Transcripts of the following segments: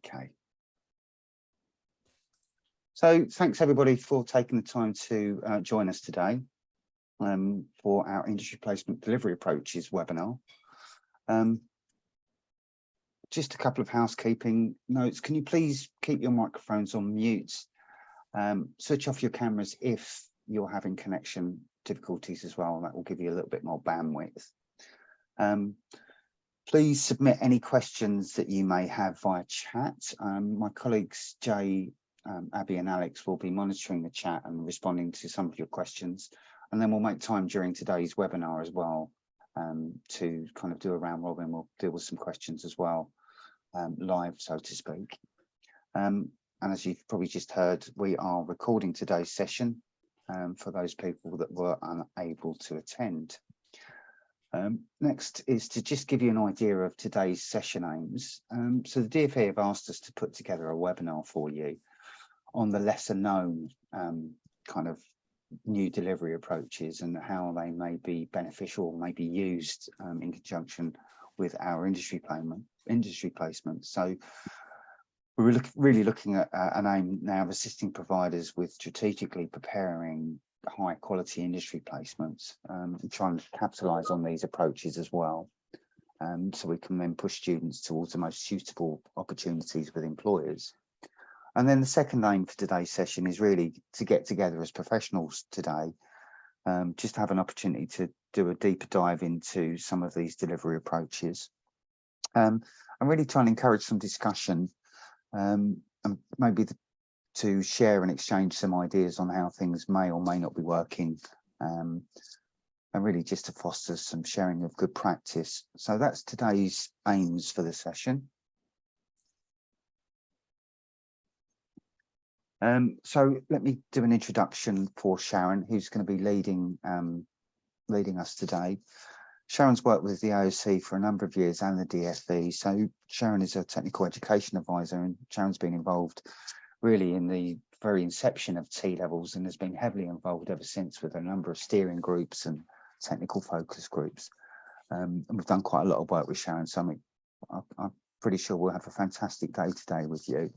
Okay. So thanks everybody for taking the time to join us today for our Industry Placement Delivery Approaches webinar. Just a couple of housekeeping notes. Can you please keep your microphones on mute? Switch off your cameras if you're having connection difficulties as well. That will give you a little bit more bandwidth. Please submit any questions that you may have via chat. My colleagues Jay, Abby and Alex will be monitoring the chat and responding to some of your questions. And then we'll make time during today's webinar as well to kind of do a round robin. We'll deal with some questions as well, live, so to speak. And as you've probably just heard, we are recording today's session for those people that were unable to attend. Next is to just give you an idea of today's session aims. So the DfE have asked us to put together a webinar for you on the lesser known kind of new delivery approaches and how they may be beneficial, may be used in conjunction with our industry placement. So we're really looking at an aim now of assisting providers with strategically preparing high quality industry placements and trying to capitalise on these approaches as well. So we can then push students towards the most suitable opportunities with employers. And then the second aim for today's session is really to get together as professionals today, just to have an opportunity to do a deeper dive into some of these delivery approaches. I'm really trying to encourage some discussion and maybe to share and exchange some ideas on how things may or may not be working, and really just to foster some sharing of good practice. So that's today's aims for the session. So let me do an introduction for Sharon, who's going to be leading us today. Sharon's worked with the AOC for a number of years and the DfE. So Sharon is a technical education advisor, and Sharon's been involved really in the very inception of T-levels and has been heavily involved ever since with a number of steering groups and technical focus groups. And we've done quite a lot of work with Sharon, so I'm pretty sure we'll have a fantastic day today with you.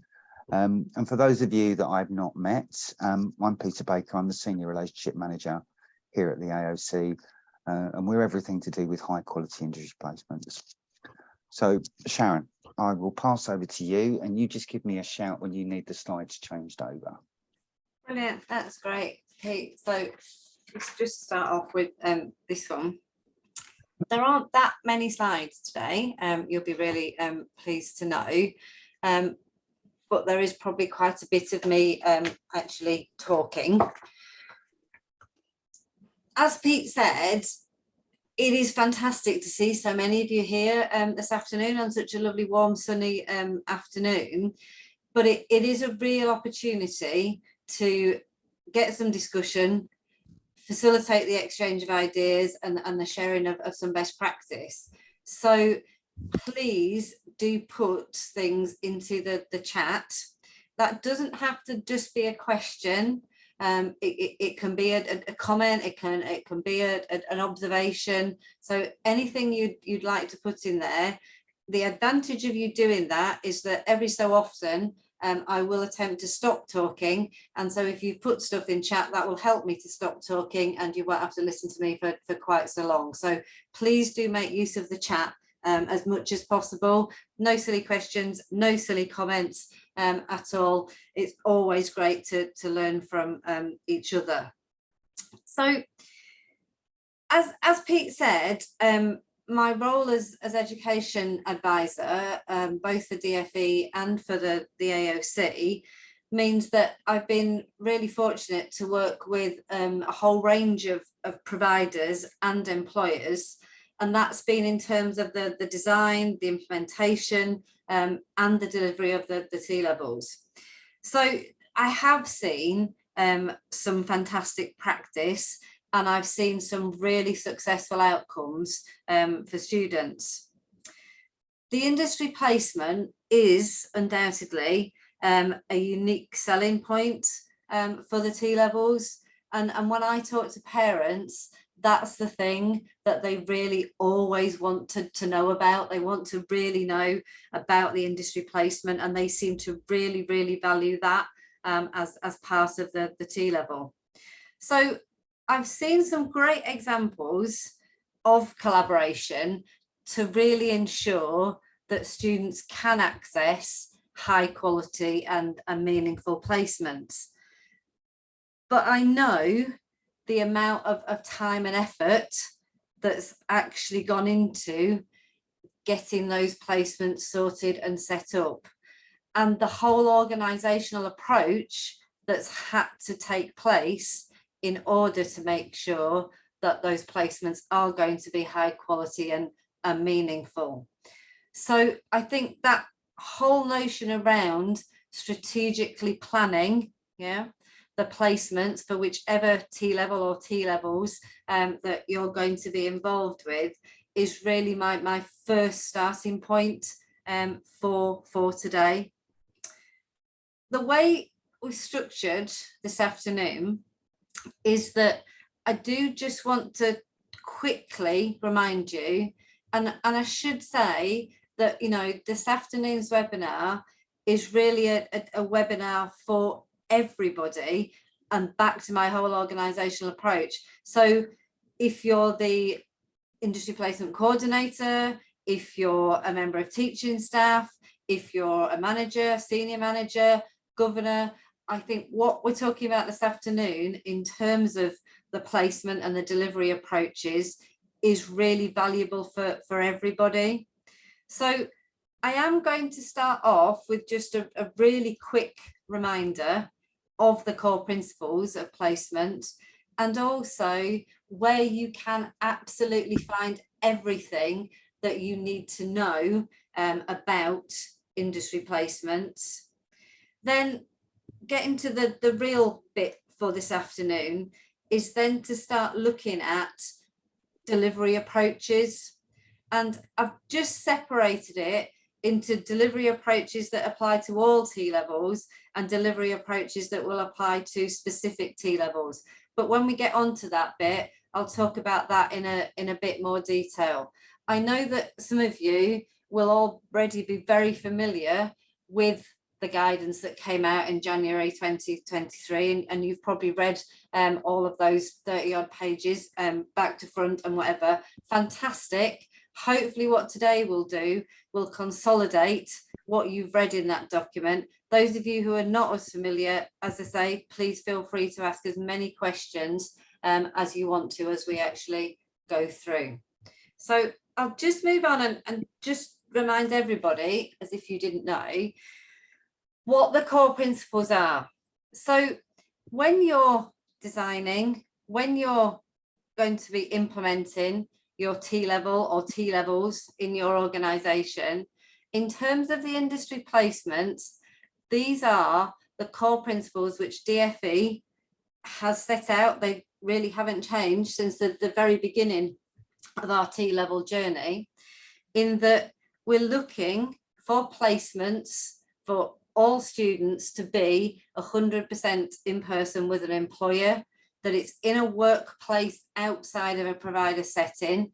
And for those of you that I've not met, I'm Peter Baker. I'm the Senior Relationship Manager here at the AOC, and we're everything to do with high quality industry placements. So Sharon, I will pass over to you, and you just give me a shout when you need the slides changed over. Brilliant, that's great, Pete. So let's just start off with this one. There aren't that many slides today, you'll be really pleased to know. But there is probably quite a bit of me actually talking. As Pete said, it is fantastic to see so many of you here this afternoon on such a lovely, warm, sunny afternoon. But it is a real opportunity to get some discussion, facilitate the exchange of ideas and the sharing of some best practice. So please do put things into the chat. That doesn't have to just be a question. It can be a comment. It can be an observation. So anything you'd like to put in there. The advantage of you doing that is that every so often I will attempt to stop talking, and so if you put stuff in chat, that will help me to stop talking, and you won't have to listen to me for quite so long. So please do make use of the chat as much as possible. No silly questions, no silly comments at all. It's always great to learn from each other. So as Pete said, my role as education advisor, both for DfE and for the AOC, means that I've been really fortunate to work with a whole range of providers and employers. And that's been in terms of the design, the implementation, and the delivery of the T-levels. So I have seen some fantastic practice, and I've seen some really successful outcomes for students. The industry placement is undoubtedly a unique selling point for the T-levels. And when I talk to parents, that's the thing that they really always want to know about. They want to really know about the industry placement, and they seem to really, really value that as part of the T-level. So I've seen some great examples of collaboration to really ensure that students can access high quality and meaningful placements. But I know the amount of time and effort that's actually gone into getting those placements sorted and set up, and the whole organisational approach that's had to take place in order to make sure that those placements are going to be high quality and meaningful. So I think that whole notion around strategically planning, the placements for whichever T-level or T-levels that you're going to be involved with is really my first starting point for today. The way we've structured this afternoon is that I do just want to quickly remind you, and I should say that, this afternoon's webinar is really a webinar for everybody, and back to my whole organisational approach. So if you're the industry placement coordinator, if you're a member of teaching staff, if you're a manager, senior manager, governor, I think what we're talking about this afternoon in terms of the placement and the delivery approaches is really valuable for everybody. So I am going to start off with just a really quick reminder of the core principles of placement, and also where you can absolutely find everything that you need to know about industry placements. Then getting to the real bit for this afternoon is then to start looking at delivery approaches. And I've just separated it into delivery approaches that apply to all T-levels and delivery approaches that will apply to specific T-levels. But when we get onto that bit, I'll talk about that in a bit more detail. I know that some of you will already be very familiar with the guidance that came out in January 2023, and you've probably read all of those 30-odd pages back to front and whatever. Fantastic. Hopefully what today will do will consolidate what you've read in that document. Those of you who are not as familiar, as I say, please feel free to ask as many questions as you want to as we actually go through. So I'll just move on and just remind everybody, as if you didn't know, what the core principles are. So when you're designing, when you're going to be implementing your T-level or T-levels in your organisation, in terms of the industry placements, these are the core principles which DFE has set out. They really haven't changed since the very beginning of our T-level journey, in that we're looking for placements for all students to be 100% in person with an employer, that it's in a workplace outside of a provider setting,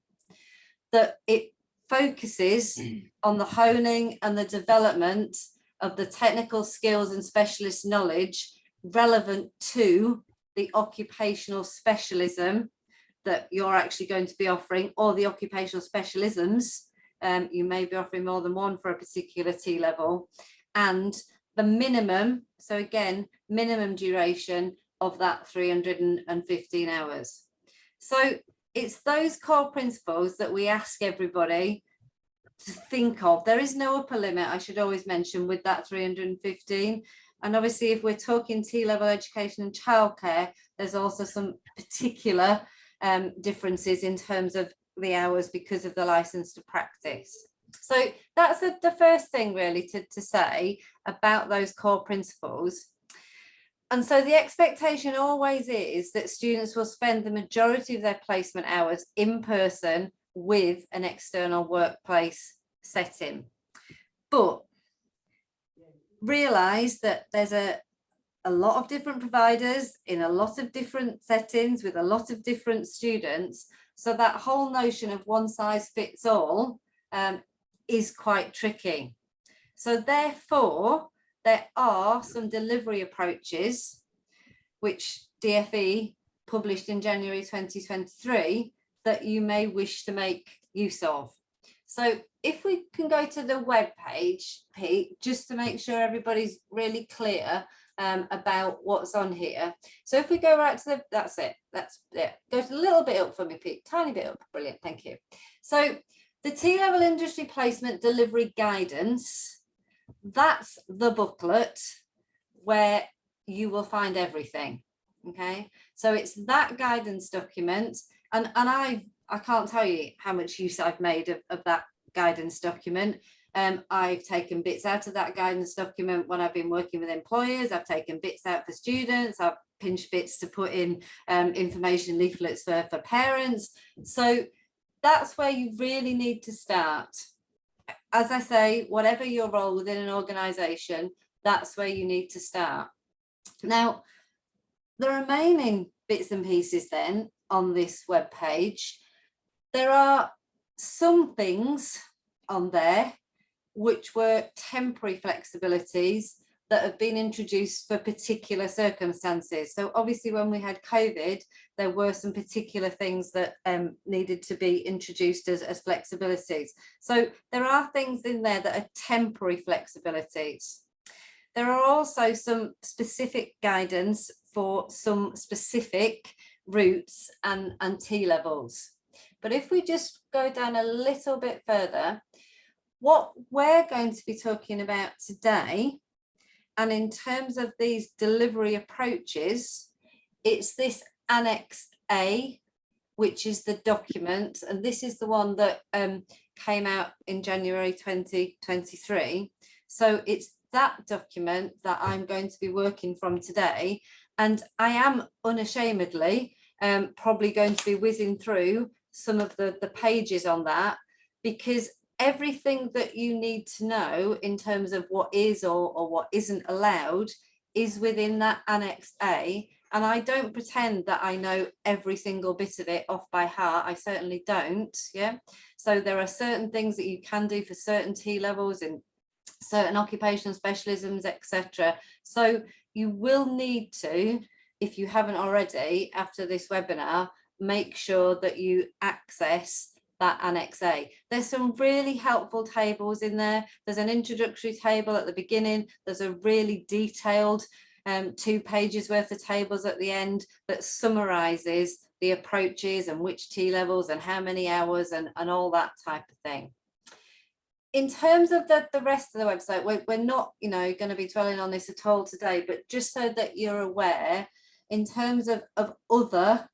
that it focuses on the honing and the development of the technical skills and specialist knowledge relevant to the occupational specialism that you're actually going to be offering, or the occupational specialisms. You may be offering more than one for a particular T-level, and the minimum, so again, minimum duration of that 315 hours. So it's those core principles that we ask everybody to think of. There is no upper limit, I should always mention, with that 315. And obviously, if we're talking T-level education and childcare, there's also some particular differences in terms of the hours because of the license to practice. So that's the first thing really to say about those core principles. And so the expectation always is that students will spend the majority of their placement hours in person with an external workplace setting. But realise that there's a a lot of different providers in a lot of different settings with a lot of different students. So that whole notion of one size fits all is quite tricky. So therefore, there are some delivery approaches which DfE published in January 2023 that you may wish to make use of. So if we can go to the web page, Pete, just to make sure everybody's really clear about what's on here. So if we go right to the, that's it. Go a little bit up for me, Pete, tiny bit up. Brilliant, thank you. So the T-level industry placement delivery guidance, that's the booklet where you will find everything. Okay, so it's that guidance document, and I can't tell you how much use I've made of that guidance document. I've taken bits out of that guidance document when I've been working with employers. I've taken bits out for students. I've pinched bits to put in information leaflets for parents. So that's where you really need to start. As I say, whatever your role within an organisation, that's where you need to start. Now, the remaining bits and pieces then on this web page, there are some things on there which were temporary flexibilities that have been introduced for particular circumstances. So obviously when we had COVID, there were some particular things that needed to be introduced as flexibilities. So there are things in there that are temporary flexibilities. There are also some specific guidance for some specific routes and T-levels. But if we just go down a little bit further, what we're going to be talking about today, and in terms of these delivery approaches, it's this Annex A, which is the document, and this is the one that came out in January 2023. So it's that document that I'm going to be working from today, and I am unashamedly probably going to be whizzing through some of the pages on that, because everything that you need to know in terms of what is or what isn't allowed is within that Annex A. And I don't pretend that I know every single bit of it off by heart. I certainly don't. Yeah. So there are certain things that you can do for certain T-levels in certain occupational specialisms, etc. So you will need to, if you haven't already, after this webinar, make sure that you access that Annex A. There's some really helpful tables in there. There's an introductory table at the beginning. There's a really detailed 2 pages worth of tables at the end that summarizes the approaches and which T-levels and how many hours and all that type of thing. In terms of the rest of the website, we're not, going to be dwelling on this at all today, but just so that you're aware, in terms of other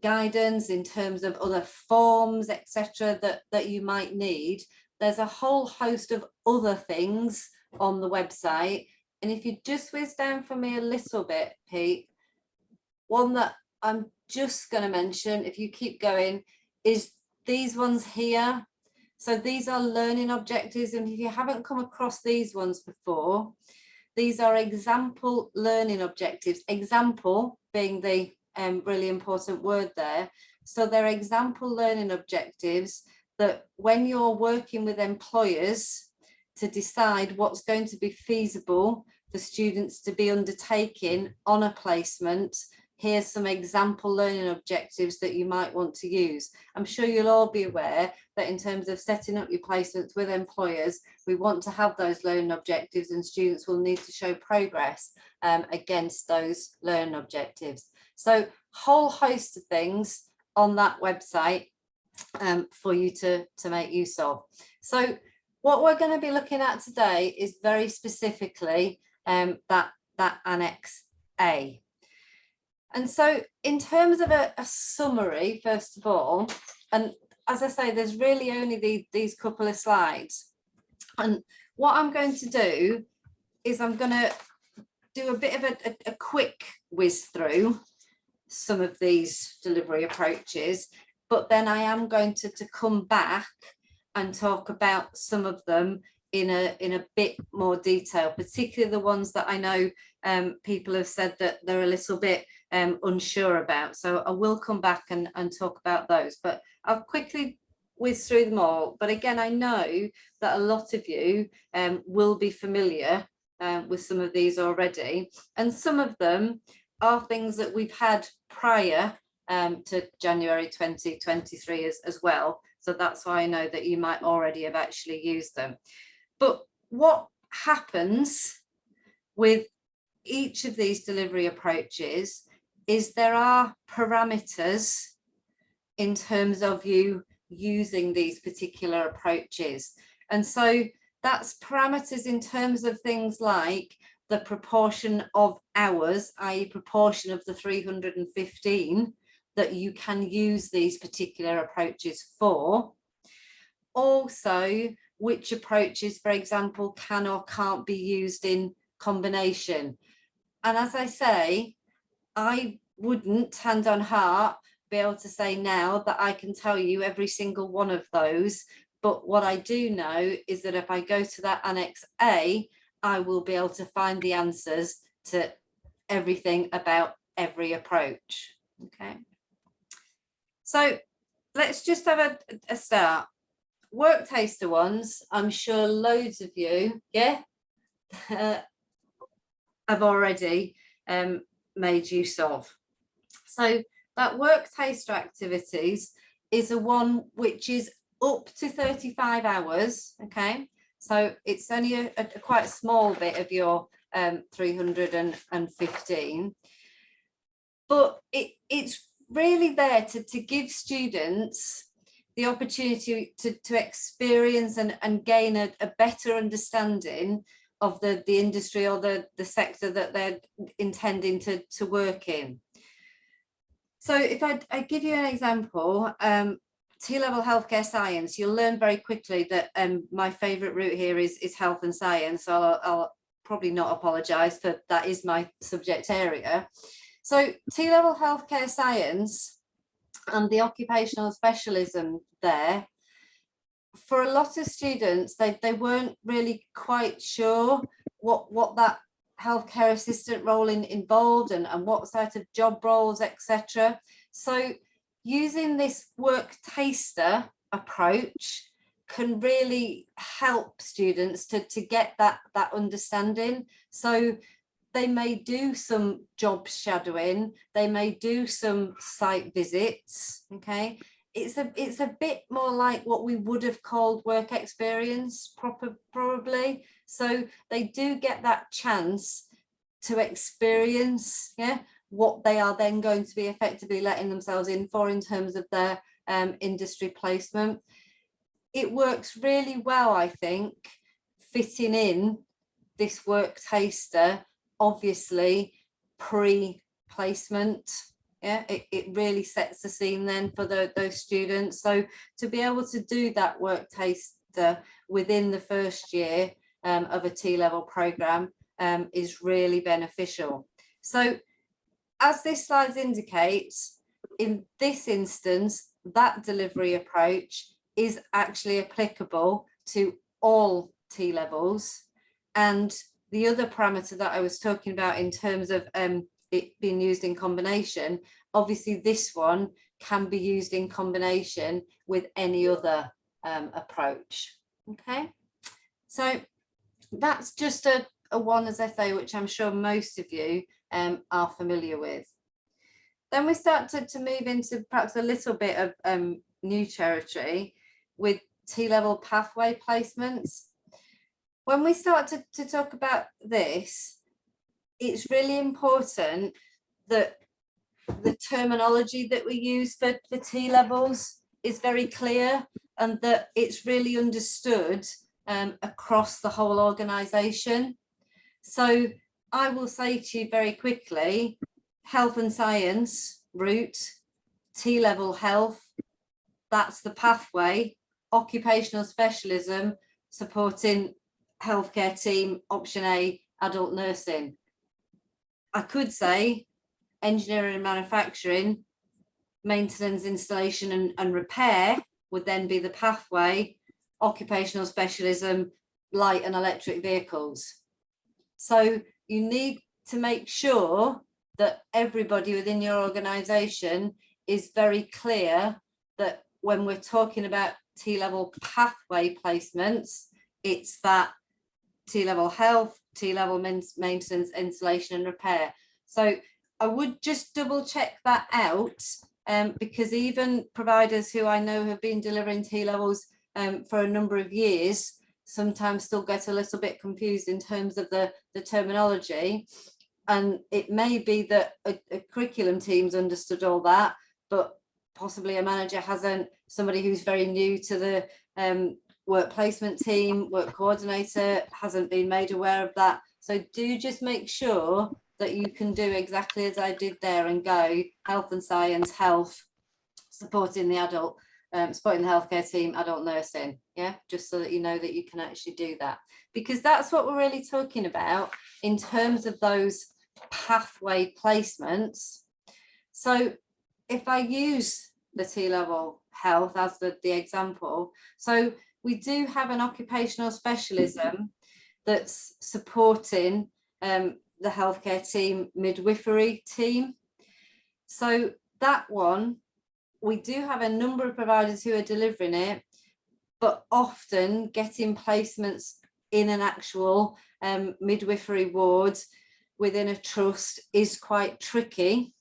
guidance, in terms of other forms, etc., that you might need, there's a whole host of other things on the website. And if you just whiz down for me a little bit, Pete, one that I'm just going to mention, if you keep going, is these ones here. So these are learning objectives, and if you haven't come across these ones before, these are example learning objectives, example being the really important word there. So they're example learning objectives that when you're working with employers to decide what's going to be feasible for students to be undertaking on a placement, here's some example learning objectives that you might want to use. I'm sure you'll all be aware that in terms of setting up your placements with employers, we want to have those learning objectives, and students will need to show progress against those learning objectives. So whole host of things on that website for you to make use of. So what we're going to be looking at today is very specifically that Annex A. And so in terms of a summary, first of all, and as I say, there's really only these couple of slides. And what I'm going to do is I'm going to do a bit of a quick whiz through some of these delivery approaches, but then I am going to come back and talk about some of them in a bit more detail, particularly the ones that I know people have said that they're a little bit unsure about. So I will come back and talk about those, but I'll quickly whiz through them all. But again, I know that a lot of you will be familiar with some of these already, and some of them are things that we've had prior to January 2023 as well. So that's why I know that you might already have actually used them. But what happens with each of these delivery approaches is there are parameters in terms of you using these particular approaches. And so that's parameters in terms of things like the proportion of hours, i.e. proportion of the 315 that you can use these particular approaches for. Also, which approaches, for example, can or can't be used in combination. And as I say, I wouldn't, hand on heart, be able to say now that I can tell you every single one of those. But what I do know is that if I go to that Annex A, I will be able to find the answers to everything about every approach. Okay. So let's just have a start. Work taster ones, I'm sure loads of you, have already made use of. So that work taster activities is a one which is up to 35 hours, okay? So it's only a quite small bit of your 315, but it's really there to give students the opportunity to experience and gain a better understanding of the industry or the sector that they're intending to work in. So if I give you an example, T-level healthcare science, you'll learn very quickly that my favourite route here is health and science. So I'll probably not apologise for that is my subject area. So T-level healthcare science and the occupational specialism there, for a lot of students, they weren't really quite sure what that healthcare assistant role involved and what sort of job roles, etc. So using this work taster approach can really help students to get that understanding. So they may do some job shadowing, they may do some site visits, okay? It's a bit more like what we would have called work experience, probably. So they do get that chance to experience, what they are then going to be effectively letting themselves in for in terms of their industry placement. It works really well, I think, fitting in this work taster, obviously pre-placement. It really sets the scene then for those students. So to be able to do that work taster within the first year of a T-level program is really beneficial. So as this slide indicates, in this instance, that delivery approach is actually applicable to all T-levels. And the other parameter that I was talking about in terms of it being used in combination, obviously this one can be used in combination with any other approach. Okay, so that's just a one, as I say, which I'm sure most of you are familiar with. Then we start to move into perhaps a little bit of new territory with T-level pathway placements. When we start to talk about this, it's really important that the terminology that we use for T-levels is very clear and that it's really understood across the whole organisation. So I will say to you very quickly, health and science route, T-level health, that's the pathway. Occupational specialism, supporting healthcare team, option A, adult nursing. I could say engineering and manufacturing, maintenance, installation and repair would then be the pathway. Occupational specialism, light and electric vehicles. So you need to make sure that everybody within your organisation is very clear that when we're talking about T-level pathway placements, it's that T-level health, T-level maintenance, installation and repair. So I would just double check that out, because even providers who I know have been delivering T-levels for a number of years sometimes still get a little bit confused in terms of the terminology. And it may be that a curriculum team's understood all that, but possibly a manager hasn't, somebody who's very new to the work placement team, work coordinator, hasn't been made aware of that. So do just make sure that you can do exactly as I did there and go health and science, health, supporting the adult, supporting the healthcare team, adult nursing, yeah, just so that you know that you can actually do that, because that's what we're really talking about in terms of those pathway placements. So if I use the T-level health as the example, so we do have an occupational specialism that's supporting the healthcare team, midwifery team. So that one, we do have a number of providers who are delivering it, but often getting placements in an actual midwifery ward within a trust is quite tricky.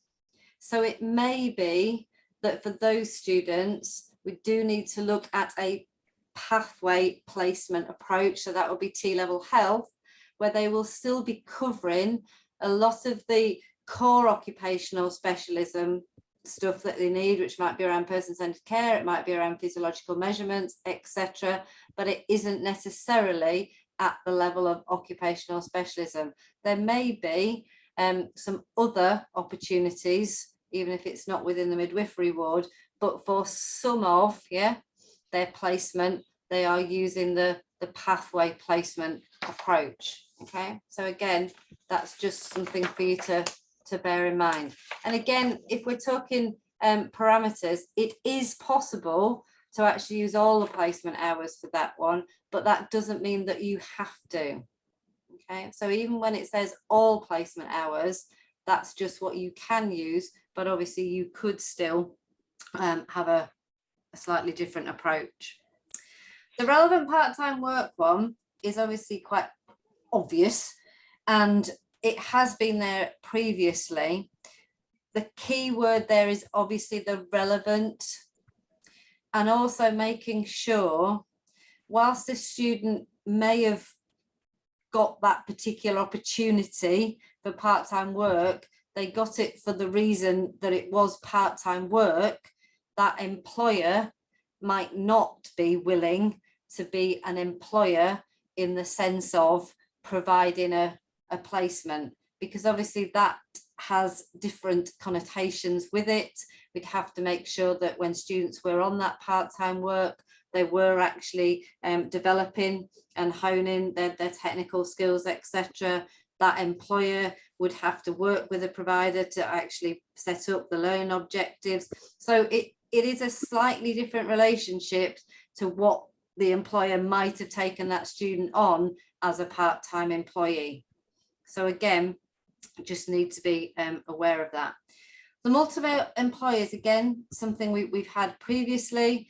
So it may be that for those students, we do need to look at a pathway placement approach. So that will be T-level health, where they will still be covering a lot of the core occupational specialism stuff that they need, which might be around person-centered care, it might be around physiological measurements, etc., but it isn't necessarily at the level of occupational specialism. There may be some other opportunities, even if it's not within the midwifery ward, but for some of their placement, they are using the pathway placement approach. Okay, so again, that's just something for you to bear in mind. And again, if we're talking parameters, it is possible to actually use all the placement hours for that one, but that doesn't mean that you have to. Okay, so even when it says all placement hours, that's just what you can use, but obviously you could still have a slightly different approach. The relevant part-time work one is obviously quite obvious, and it has been there previously. The key word there is obviously the relevant, and also making sure, whilst the student may have got that particular opportunity for part-time work, they got it for the reason that it was part-time work, that employer might not be willing to be an employer in the sense of providing a placement, because obviously that has different connotations with it. We'd have to make sure that when students were on that part-time work, they were actually developing and honing their technical skills, etc. That employer would have to work with a provider to actually set up the learning objectives. So it is a slightly different relationship to what the employer might have taken that student on as a part-time employee. So again, just need to be aware of that. The multiple employers, again, something we've had previously.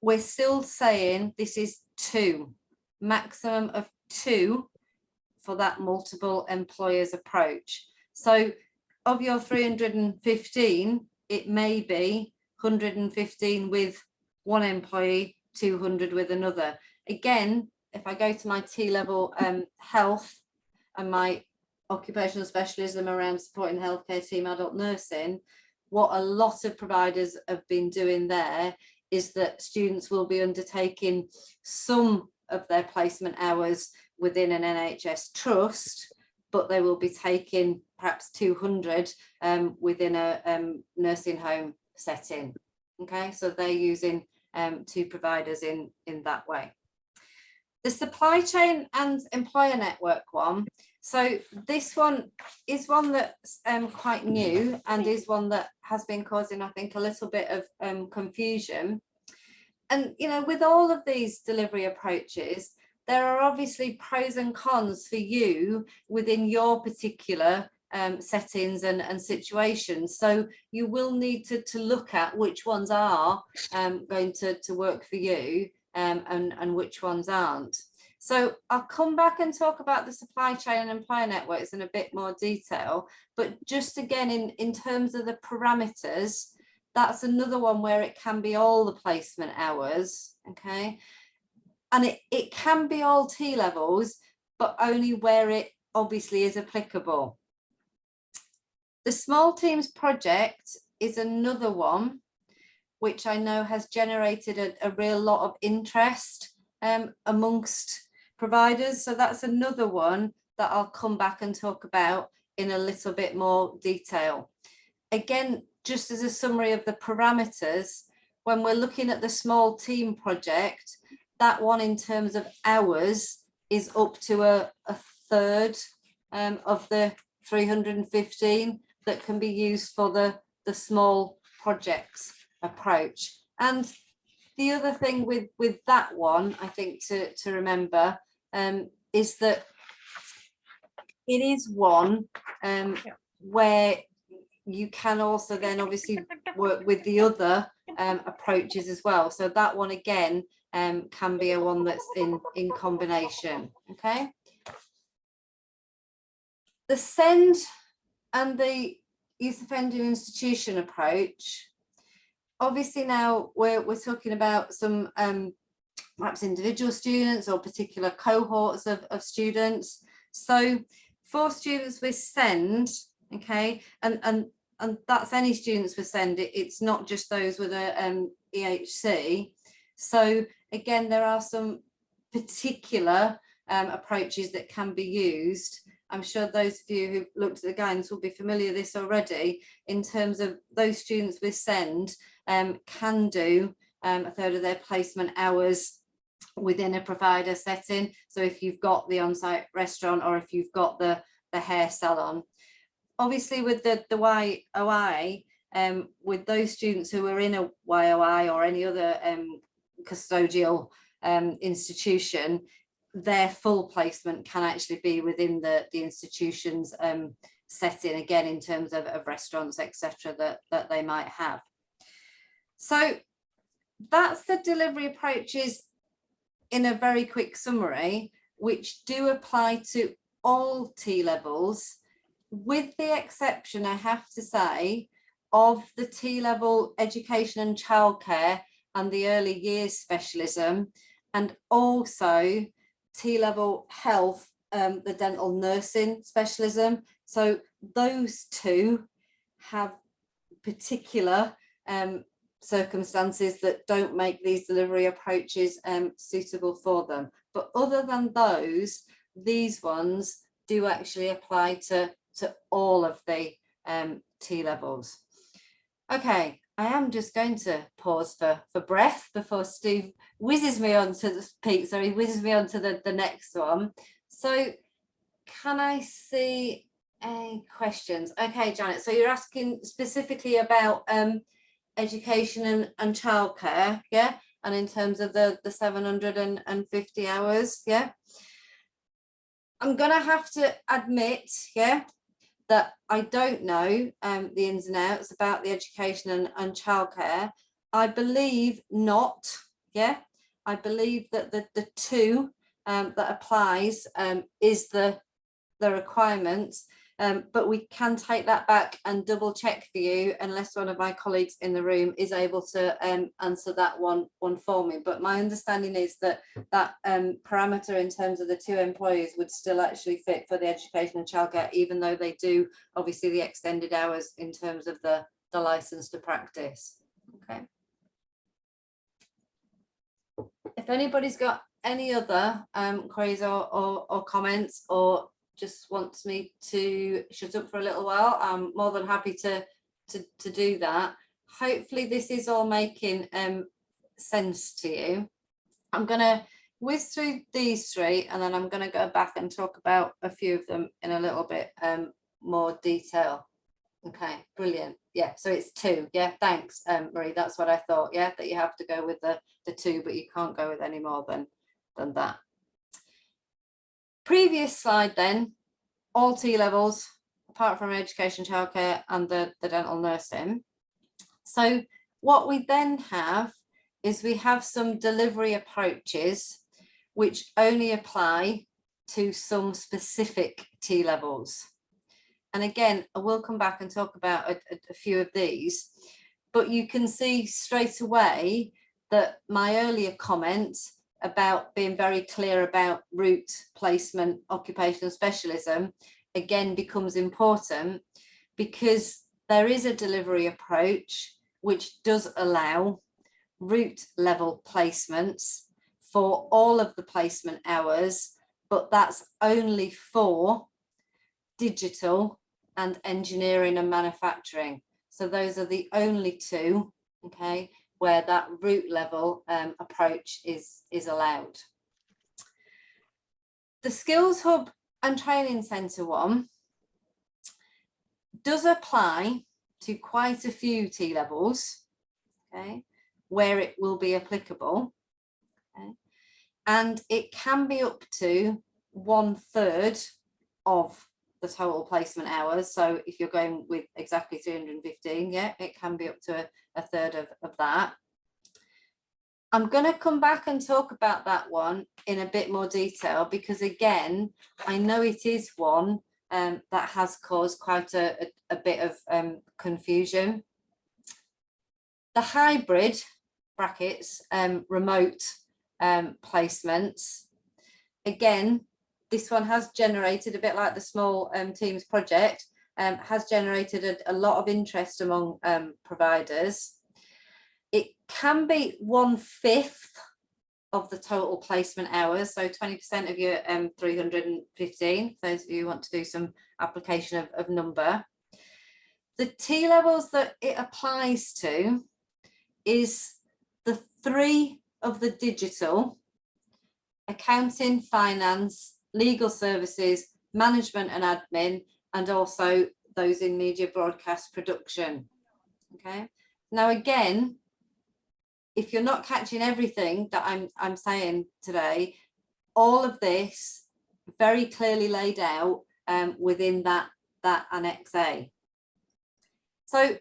We're still saying this is 2, maximum of 2 for that multiple employers approach. So of your 315, it may be 115 with one employee, 200 with another. Again, if I go to my T-level health and my occupational specialism around supporting healthcare team, adult nursing, what a lot of providers have been doing there is that students will be undertaking some of their placement hours within an NHS trust, but they will be taking perhaps 200 within a nursing home setting. Okay, so they're using 2 providers in that way. The supply chain and employer network one. So this one is one that's quite new, and is one that has been causing, I think, a little bit of confusion. And, you know, with all of these delivery approaches, there are obviously pros and cons for you within your particular settings and situations. So you will need to look at which ones are going to work for you and which ones aren't. So I'll come back and talk about the supply chain and employer networks in a bit more detail, but just again, in terms of the parameters, that's another one where it can be all the placement hours, okay? And it can be all T levels, but only where it obviously is applicable. The small teams project is another one, which I know has generated a real lot of interest amongst providers. So that's another one that I'll come back and talk about in a little bit more detail. Again, just as a summary of the parameters, when we're looking at the small team project, that one in terms of hours is up to a third of the 315 that can be used for the small projects approach. And the other thing with that one, I think to remember is that it is one where you can also then obviously work with the other approaches as well. So that one again can be a one that's in combination. Okay. The SEND and the youth offending institution approach, obviously now we're talking about some perhaps individual students or particular cohorts of students. So for students with SEND, okay, and that's any students with SEND, it's not just those with a EHC. So again, there are some particular approaches that can be used. I'm sure those of you who've looked at the guidance will be familiar with this already, in terms of those students with SEND can do a third of their placement hours within a provider setting. So if you've got the on-site restaurant or if you've got the hair salon. Obviously with the YOI, with those students who are in a YOI or any other custodial institution, their full placement can actually be within the institution's setting, again in terms of restaurants, etc., that they might have. So that's the delivery approaches in a very quick summary, which do apply to all T levels, with the exception, I have to say, of the T level education and childcare and the early years specialism, and also T level health, the dental nursing specialism. So those two have particular circumstances that don't make these delivery approaches suitable for them. But other than those, these ones do actually apply to all of the T levels. Okay, I am just going to pause for breath before Steve whizzes me on to the next one. So can I see any questions? Okay, Janet, so you're asking specifically about education and childcare, yeah? And in terms of the 750 hours, yeah? I'm gonna have to admit, yeah, that I don't know the ins and outs about the education and childcare. I believe not, yeah. I believe that the two that applies is the requirements, but we can take that back and double check for you, unless one of my colleagues in the room is able to answer that one for me. But my understanding is that parameter in terms of the two employees would still actually fit for the education and childcare, even though they do obviously the extended hours in terms of the license to practice. Okay. If anybody's got any other queries or comments, or just wants me to shut up for a little while, I'm more than happy to do that. Hopefully this is all making sense to you. I'm going to whiz through these three, and then I'm going to go back and talk about a few of them in a little bit more detail. Okay, brilliant. Yeah, so it's two. Yeah, thanks, Marie. That's what I thought. Yeah, that you have to go with the two, but you can't go with any more than that. Previous slide then, all T levels, apart from education, childcare and the dental nursing. So what we then have is we have some delivery approaches which only apply to some specific T levels. And again, I will come back and talk about a few of these, but you can see straight away that my earlier comment about being very clear about route, placement, occupational specialism, again becomes important, because there is a delivery approach which does allow route level placements for all of the placement hours, but that's only for digital and engineering and manufacturing. So those are the only two, okay, where that route level approach is allowed. The Skills Hub and Training Centre one does apply to quite a few T levels, okay, where it will be applicable, okay, and it can be up to 1/3 of the total placement hours. So if you're going with exactly 315, yeah, it can be up to a third of that. I'm going to come back and talk about that one in a bit more detail, because again, I know it is one that has caused quite a bit of confusion. The hybrid brackets, remote placements, again, this one has generated, a bit like the small teams project, has generated a lot of interest among providers. It can be 1/5 of the total placement hours, so 20% of your 315, those of you who want to do some application of number. The T levels that it applies to is the 3 of the digital, accounting, finance, legal services, management and admin, and also those in media broadcast production. Okay, now again, if you're not catching everything that I'm saying today, all of this very clearly laid out within that Annex A. So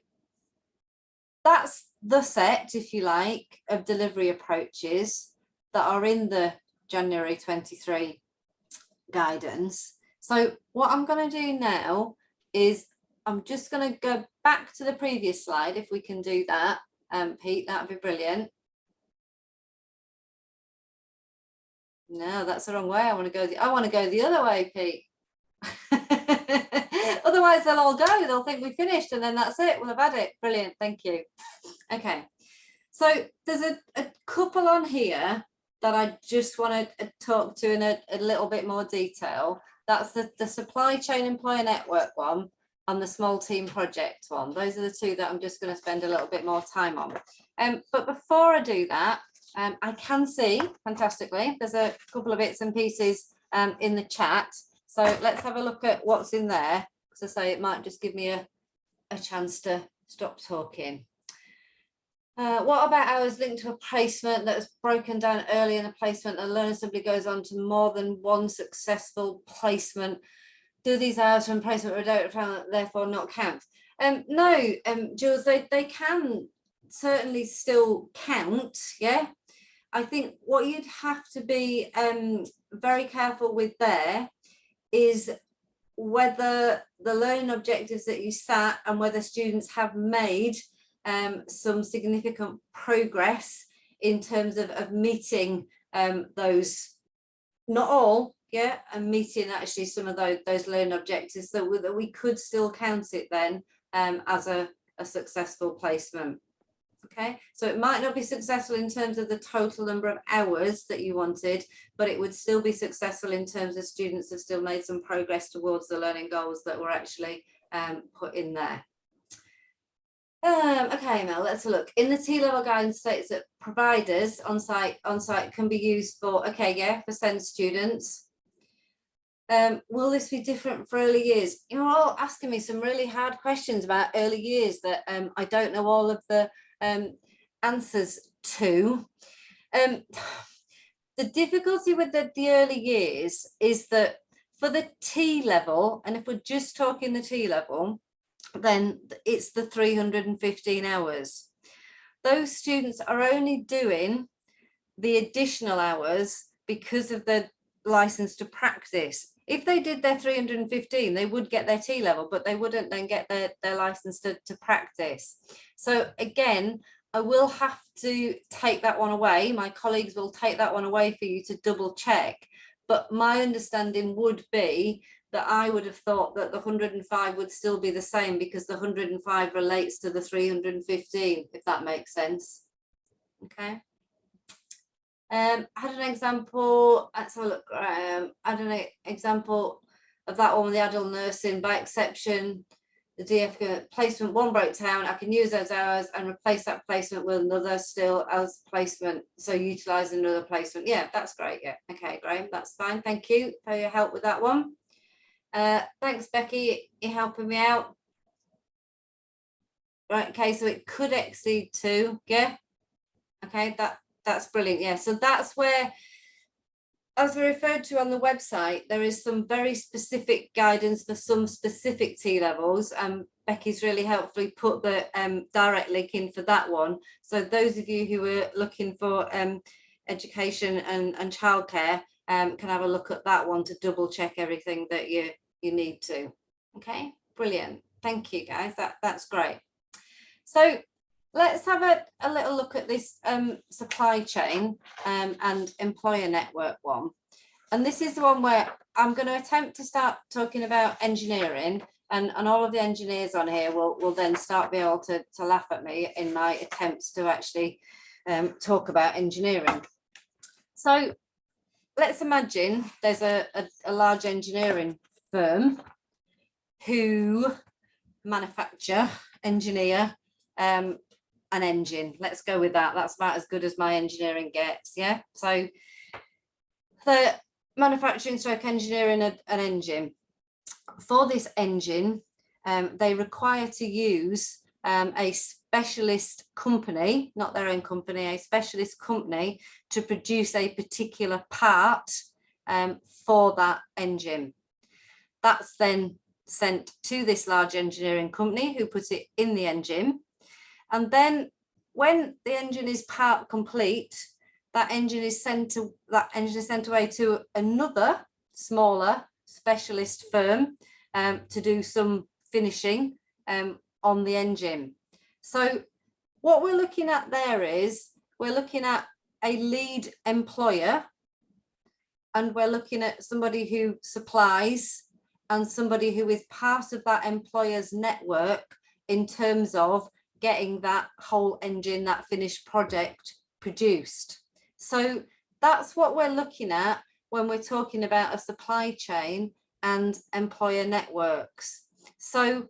that's the set, if you like, of delivery approaches that are in the January 23 guidance. So what I'm going to do now is I'm just going to go back to the previous slide, if we can do that, Pete, that would be brilliant. No, that's the wrong way. I want to go the other way, Pete. Otherwise they'll all go, they'll think we finished and then that's it, we'll have had it. Brilliant, thank you. Okay, so there's a couple on here that I just want to talk to in a little bit more detail. That's the supply chain employer network one and the small team project one. Those are the two that I'm just going to spend a little bit more time on. But before I do that, I can see fantastically there's a couple of bits and pieces in the chat. So let's have a look at what's in there. As I say, it might just give me a chance to stop talking. What about hours linked to a placement that is broken down early in a placement and the learner simply goes on to more than one successful placement? Do these hours from placement or therefore not count? No, Jules, they can certainly still count, yeah. I think what you'd have to be very careful with there is whether the learning objectives that you set and whether students have made some significant progress in terms of meeting those, not all, yeah, and meeting actually some of those learning objectives, so that we could still count it then as a successful placement. Okay, so it might not be successful in terms of the total number of hours that you wanted, but it would still be successful in terms of students have still made some progress towards the learning goals that were actually put in there. Okay, Mel, let's look. In the T-level guidance states that providers on site can be used for, okay, yeah, for SEND students. Will this be different for early years? You're all asking me some really hard questions about early years that I don't know all of the answers to. The difficulty with the early years is that for the T level, and if we're just talking the T level, then it's the 315 hours. Those students are only doing the additional hours because of the license to practice. If they did their 315, they would get their T level, but they wouldn't then get their license to practice. So again, I will have to take that one away. My colleagues will take that one away for you to double check. But my understanding would be that I would have thought that the 105 would still be the same, because the 105 relates to the 315, if that makes sense. Okay. I had an example, let's have a look. I had an example of that one with the adult nursing. By exception, the DF placement one broke down, I can use those hours and replace that placement with another still as placement. So utilize another placement. Yeah, that's great. Yeah. Okay, great. That's fine. Thank you for your help with that one. Thanks, Becky. You're helping me out. Right. Okay. So it could exceed 2. Yeah. Okay. That's brilliant. Yeah. So that's where, as we referred to on the website, there is some very specific guidance for some specific T levels. Becky's really helpfully put the direct link in for that one. So those of you who are looking for education and childcare can have a look at that one to double check everything that you need to. Okay, brilliant. Thank you, guys. That's great. So let's have a little look at this supply chain and employer network one. And this is the one where I'm going to attempt to start talking about engineering, and all of the engineers on here will then start be able to laugh at me in my attempts to actually talk about engineering. So let's imagine there's a large engineering firm who engineer an engine. Let's go with that. That's about as good as my engineering gets. Yeah. So the manufacturing stroke engineering an engine. For this engine, they require to use a specialist company, not their own company, a specialist company to produce a particular part for that engine. That's then sent to this large engineering company who puts it in the engine. And then when the engine is part complete, that engine is sent away to another smaller specialist firm to do some finishing on the engine. So what we're looking at there is we're looking at a lead employer, and we're looking at somebody who supplies and somebody who is part of that employer's network in terms of getting that whole engine, that finished project produced. So that's what we're looking at when we're talking about a supply chain and employer networks. So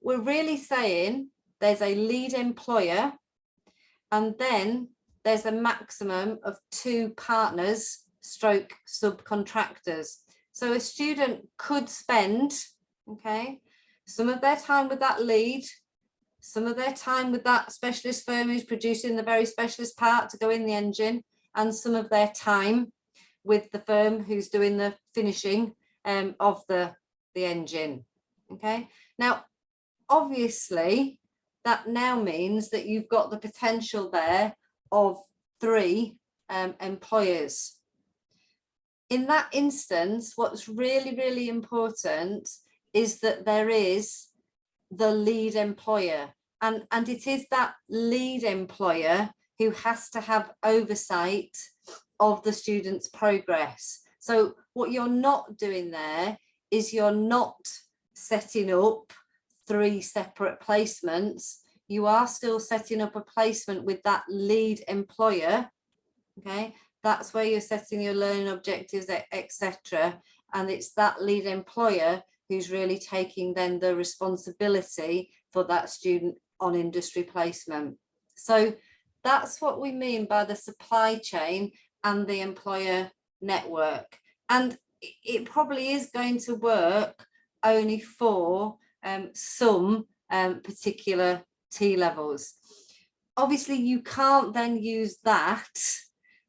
we're really saying there's a lead employer, and then there's a maximum of 2 partners stroke subcontractors. So a student could spend, okay, some of their time with that lead, some of their time with that specialist firm who's producing the very specialist part to go in the engine, and some of their time with the firm who's doing the finishing of the engine. Okay, now obviously that now means that you've got the potential there of 3 employers. In that instance, what's really, really important is that there is the lead employer, and it is that lead employer who has to have oversight of the student's progress. So what you're not doing there is you're not setting up 3 separate placements. You are still setting up a placement with that lead employer. Okay, that's where you're setting your learning objectives, etc. And it's that lead employer who's really taking then the responsibility for that student on industry placement. So that's what we mean by the supply chain and the employer network. And it probably is going to work only for some particular T levels. Obviously, you can't then use that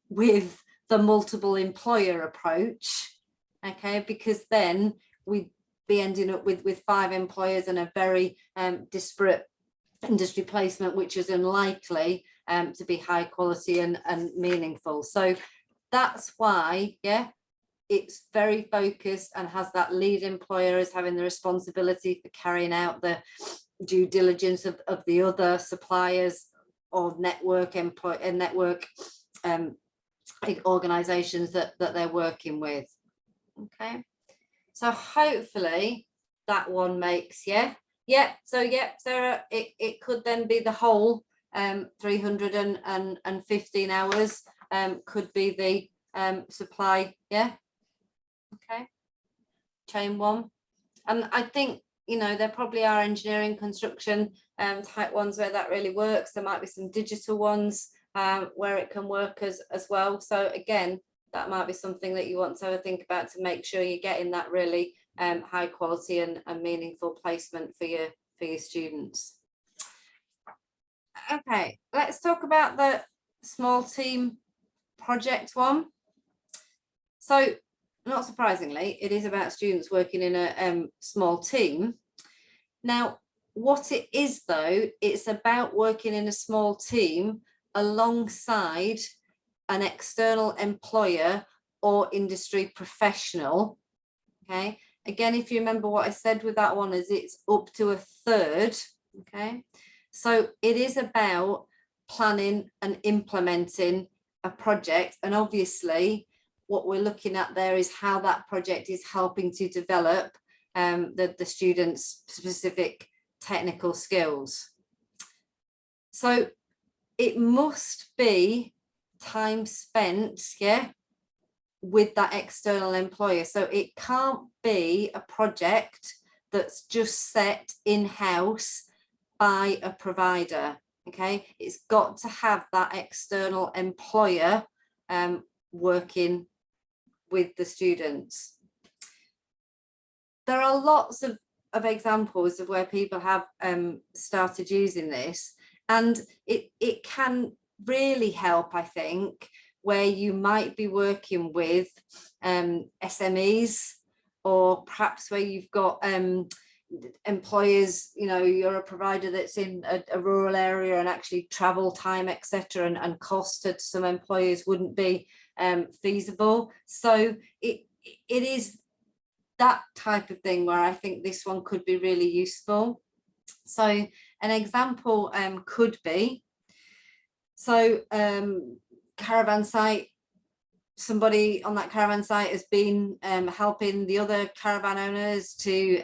with the multiple employer approach, okay, because then we'd be ending up with 5 employers and a very disparate industry placement, which is unlikely to be high quality and meaningful. So that's why, yeah, it's very focused and has that lead employer as having the responsibility for carrying out the due diligence of the other suppliers or network organizations that they're working with. Okay, so hopefully that one makes, so Sarah, it could then be the whole 315 hours could be the supply, okay, chain one. And I think, you know, there probably are engineering, construction type ones where that really works. There might be some digital ones where it can work as well. So again, that might be something that you want to have a think about to make sure you're getting that really high quality and meaningful placement for your students. Okay, let's talk about the small team project one. So not surprisingly, it is about students working in a small team. Now, what it is though, it's about working in a small team alongside an external employer or industry professional. Okay, again, if you remember what I said with that one, is it's up to a third. Okay, so it is about planning and implementing a project, and obviously what we're looking at there is how that project is helping to develop the students' specific technical skills. So it must be time spent, with that external employer. So it can't be a project that's just set in-house by a provider. Okay, it's got to have that external employer working with the students. There are lots of examples of where people have started using this, and it can really help, I think, where you might be working with SMEs, or perhaps where you've got employers, you know, you're a provider that's in a rural area, and actually travel time, etc., and cost to some employers wouldn't be feasible. So it is that type of thing where I think this one could be really useful. So an example could be, so caravan site, somebody on that caravan site has been helping the other caravan owners to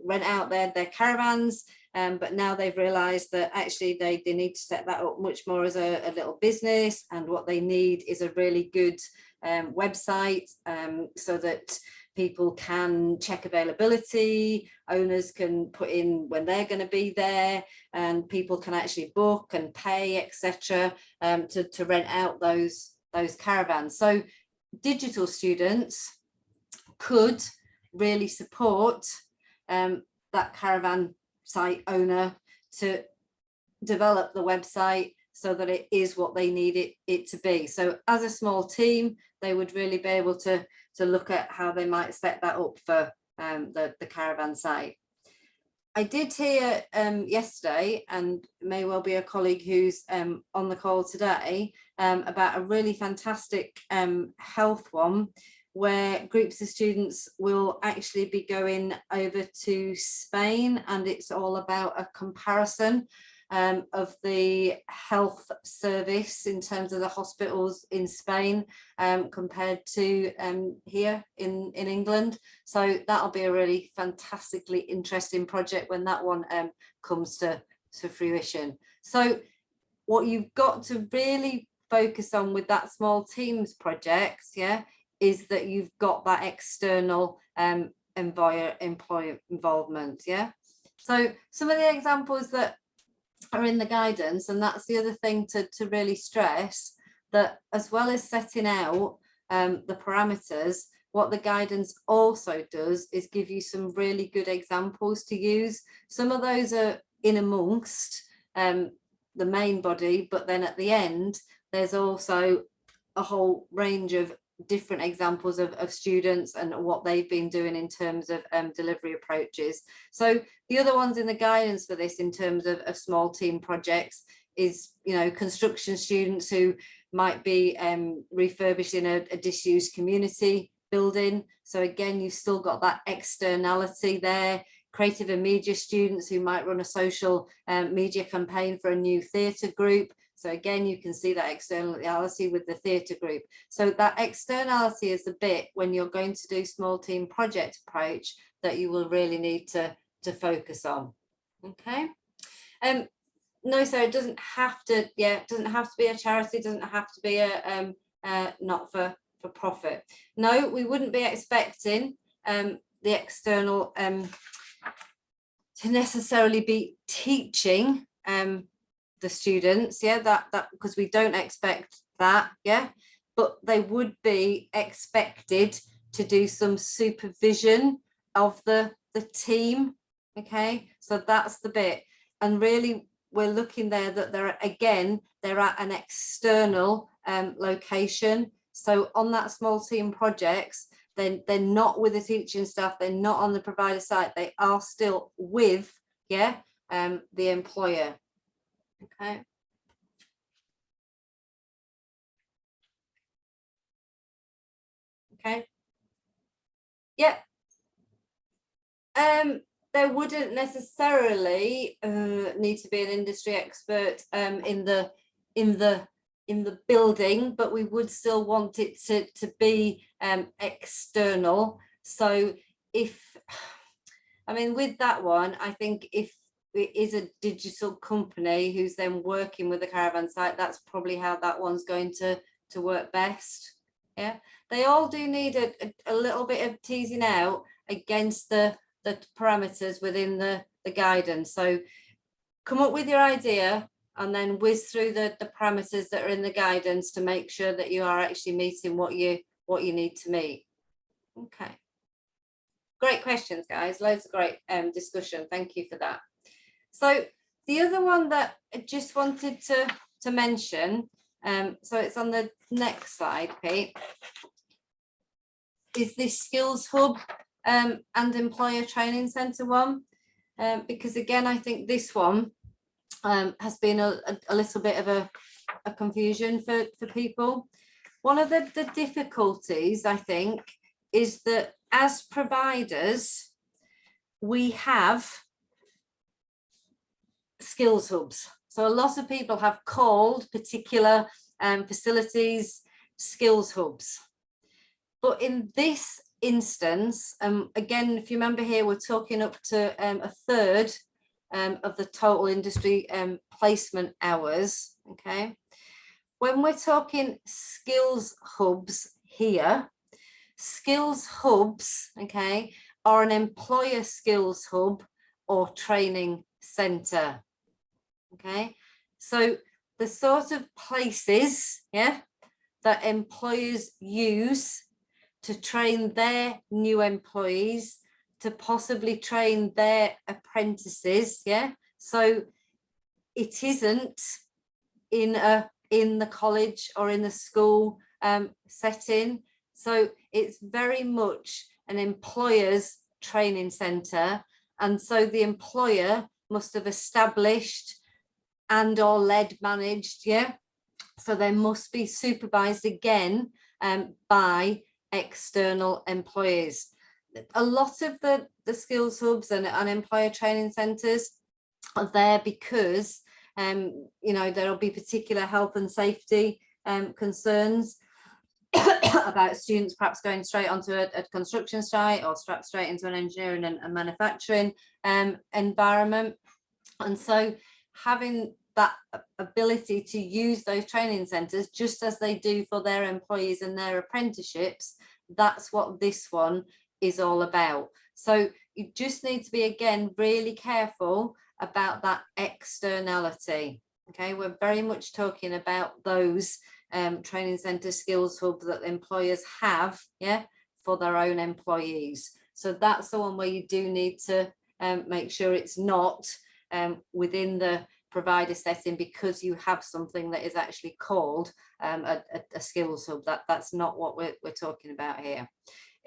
rent out their caravans, but now they've realized that actually they need to set that up much more as a little business, and what they need is a really good website so that people can check availability, owners can put in when they're going to be there, and people can actually book and pay, etc., to rent out those caravans. So digital students could really support that caravan site owner to develop the website so that it is what they need it to be. So as a small team, they would really be able to look at how they might set that up for the caravan site. I did hear yesterday, and may well be a colleague who's on the call today, about a really fantastic health one, where groups of students will actually be going over to Spain, and it's all about a comparison of the health service in terms of the hospitals in Spain compared to here in England. So that'll be a really fantastically interesting project when that one comes to fruition. So what you've got to really focus on with that small teams project, is that you've got that external employer involvement. So some of the examples that are in the guidance, and that's the other thing to really stress, that as well as setting out the parameters, what the guidance also does is give you some really good examples to use. Some of those are in amongst the main body, but then at the end there's also a whole range of different examples of students and what they've been doing in terms of delivery approaches. So the other ones in the guidance for this in terms of small team projects is, you know, construction students who might be refurbishing a disused community building. So again, you've still got that externality there. Creative and media students who might run a social media campaign for a new theatre group. So again, you can see that externality with the theatre group. So that externality is the bit when you're going to do small team project approach that you will really need to focus on. Okay. No, so it doesn't have to, it doesn't have to be a charity, it doesn't have to be a not for profit. No, we wouldn't be expecting the external to necessarily be teaching the students, that because we don't expect that, but they would be expected to do some supervision of the team. Okay, so that's the bit, and really we're looking there that they're at an external location. So on that small team projects, then they're not with the teaching staff, they're not on the provider site, they are still with the employer. Okay. Okay. Yeah. There wouldn't necessarily need to be an industry expert in the building, but we would still want it to be external. So with that one, I think if it is a digital company who's then working with the caravan site, that's probably how that one's going to work best. Yeah, they all do need a little bit of teasing out against the parameters within the guidance. So come up with your idea and then whiz through the parameters that are in the guidance to make sure that you are actually meeting what you need to meet. Okay, great questions, guys. Loads of great discussion. Thank you for that. So the other one that I just wanted to mention, so it's on the next slide, Pete, is this Skills Hub and Employer Training Centre one, because again, I think this one has been a little bit of a confusion for people. One of the difficulties, I think, is that as providers, we have skills hubs. So a lot of people have called particular facilities skills hubs. But in this instance, again, if you remember here, we're talking up to a third of the total industry placement hours. Okay. When we're talking skills hubs here, skills hubs, okay, are an employer skills hub or training centre. Okay, so the sort of places, that employers use to train their new employees, to possibly train their apprentices, so it isn't in the college or in the school setting. So it's very much an employer's training centre, and so the employer must have established and or led managed, so they must be supervised again by external employees. A lot of the skills hubs and employer training centres are there because there'll be particular health and safety concerns about students perhaps going straight onto a construction site or straight into an engineering and manufacturing environment. And so having that ability to use those training centres just as they do for their employees and their apprenticeships, that's what this one is all about. So you just need to be, again, really careful about that externality. Okay, we're very much talking about those training centre skills hubs that employers have, for their own employees. So that's the one where you do need to make sure it's not within the provider setting because you have something that is actually called a skills hub. That's not what we're talking about here.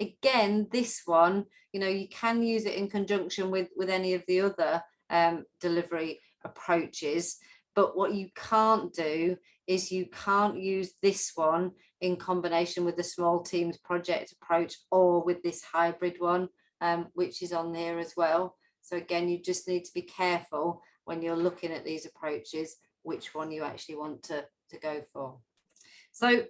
Again, this one, you know, you can use it in conjunction with any of the other delivery approaches, but what you can't do is you can't use this one in combination with the small teams project approach or with this hybrid one, which is on there as well. So again, you just need to be careful when you're looking at these approaches, which one you actually want to go for. So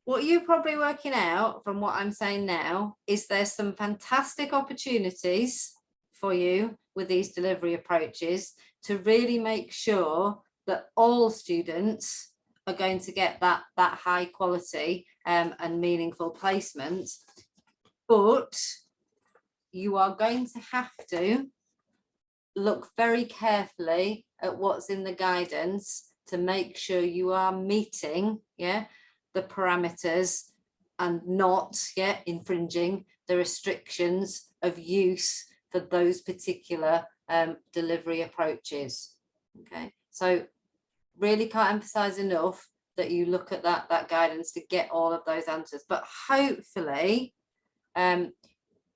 what you're probably working out from what I'm saying now is there's some fantastic opportunities for you with these delivery approaches to really make sure that all students are going to get that high quality and meaningful placement. But you are going to have to look very carefully at what's in the guidance to make sure you are meeting the parameters and not infringing the restrictions of use for those particular delivery approaches. Okay, so really can't emphasize enough that you look at that guidance to get all of those answers. But hopefully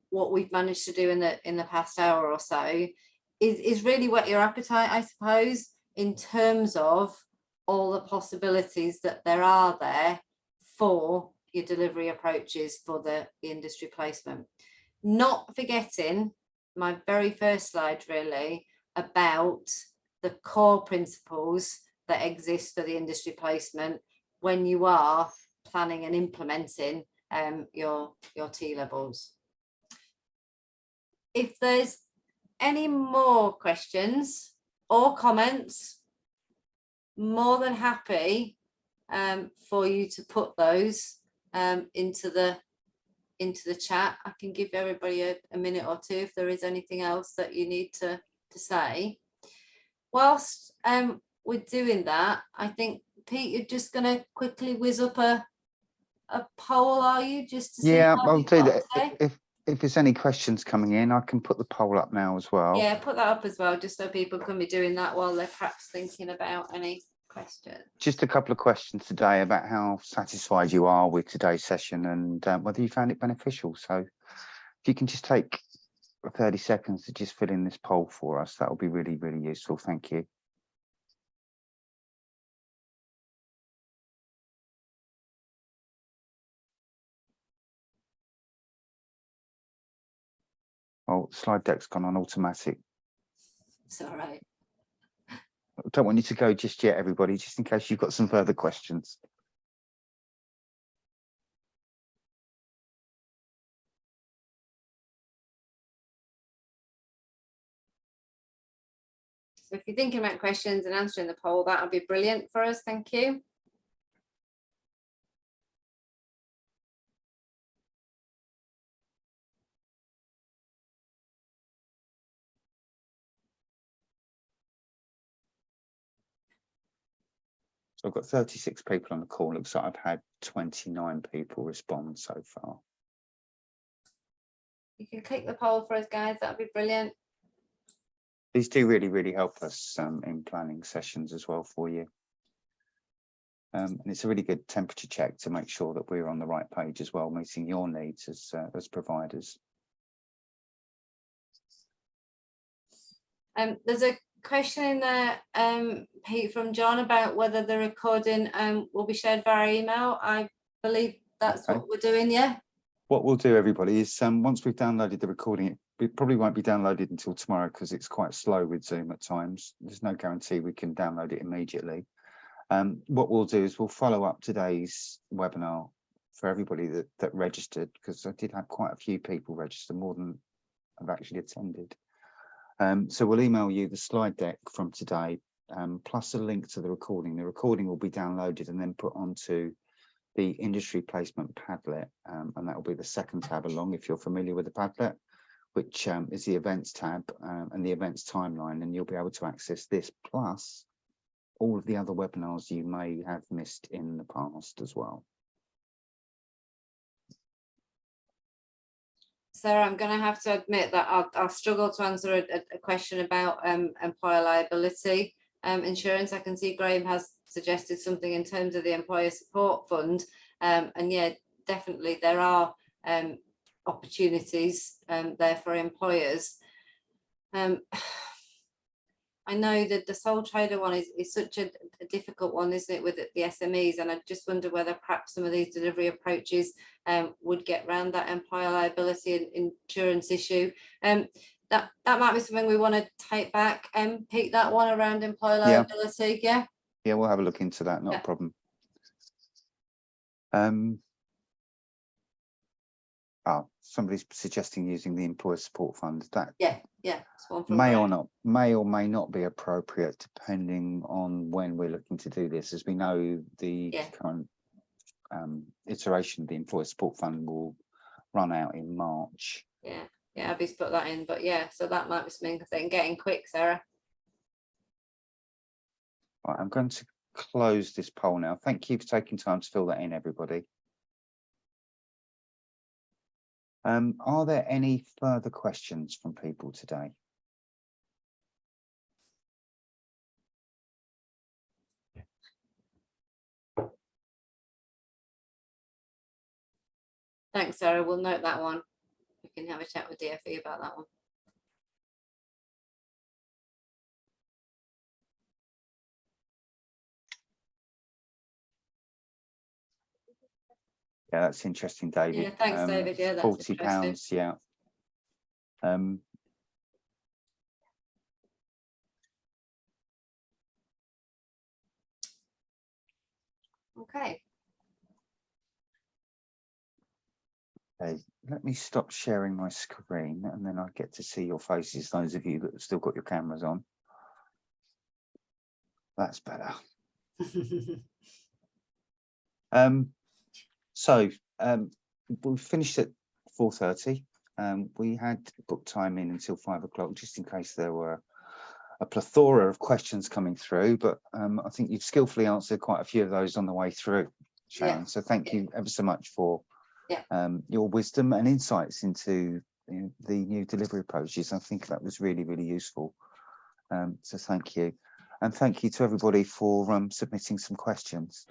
what we've managed to do in the past hour or so is really whet your appetite, I suppose, in terms of all the possibilities that there are there for your delivery approaches for the industry placement. Not forgetting my very first slide really about the core principles that exist for the industry placement when you are planning and implementing your T-levels. If there's any more questions or comments, more than happy for you to put those into the chat. I can give everybody a minute or two if there is anything else that you need to say. Whilst we're doing that, I think, Pete, you're just going to quickly whiz up a poll, are you? Just to see I'll do that. If there's any questions coming in, I can put the poll up now as well. Yeah, put that up as well, just so people can be doing that while they're perhaps thinking about any questions. Just a couple of questions today about how satisfied you are with today's session and whether you found it beneficial. So if you can just take 30 seconds to just fill in this poll for us, that will be really, really useful. Thank you. Oh, slide deck's gone on automatic. It's all right. I don't want you to go just yet, everybody, just in case you've got some further questions. So if you're thinking about questions and answering the poll, that would be brilliant for us. Thank you. So I've got 36 people on the call. Looks like I've had 29 people respond so far. You can click the poll for us, guys. That would be brilliant. These do really, really help us in planning sessions as well for you. And it's a really good temperature check to make sure that we're on the right page as well, meeting your needs as providers. There's a question in there, Pete, from John about whether the recording will be shared via email. I believe that's what we're doing, yeah? What we'll do, everybody, is once we've downloaded the recording, it probably won't be downloaded until tomorrow because it's quite slow with Zoom at times. There's no guarantee we can download it immediately. What we'll do is we'll follow up today's webinar for everybody that registered, because I did have quite a few people register, more than I've actually attended. So we'll email you the slide deck from today, plus a link to the recording. The recording will be downloaded and then put onto the industry placement Padlet, and that will be the second tab along, if you're familiar with the Padlet, which is the events tab and the events timeline, and you'll be able to access this plus all of the other webinars you may have missed in the past as well. Sarah, I'm going to have to admit that I'll struggle to answer a question about employer liability. insurance. I can see Graham has suggested something in terms of the employer support fund, and yeah, definitely there are opportunities there for employers. I know that the sole trader one is such a difficult one, isn't it, with the SMEs? And I just wonder whether perhaps some of these delivery approaches would get around that employer liability and insurance issue. That might be something we want to take back and pick that one around employer liability. Yeah. Yeah, we'll have a look into that. Not a problem. Somebody's suggesting using the employer support fund. That may or may not be appropriate depending on when we're looking to do this. As we know, the current iteration of the employer support fund will run out in March. Yeah, Abby's put that in, but yeah, so that might be something I think getting quick, Sarah. Right, I'm going to close this poll now. Thank you for taking time to fill that in, everybody. Are there any further questions from people today? Thanks, Sarah. We'll note that one. We can have a chat with DFE about that one. Yeah, that's interesting, David. Yeah, thanks, David. Yeah, that's £40. Yeah. Okay. Okay, let me stop sharing my screen and then I get to see your faces, those of you that have still got your cameras on. That's better. We finished at 4:30. We had booked time in until 5 o'clock, just in case there were a plethora of questions coming through, but I think you've skillfully answered quite a few of those on the way through, Sharon. So thank you ever so much for your wisdom and insights into the new delivery approaches. I think that was really, really useful. So thank you. And thank you to everybody for submitting some questions.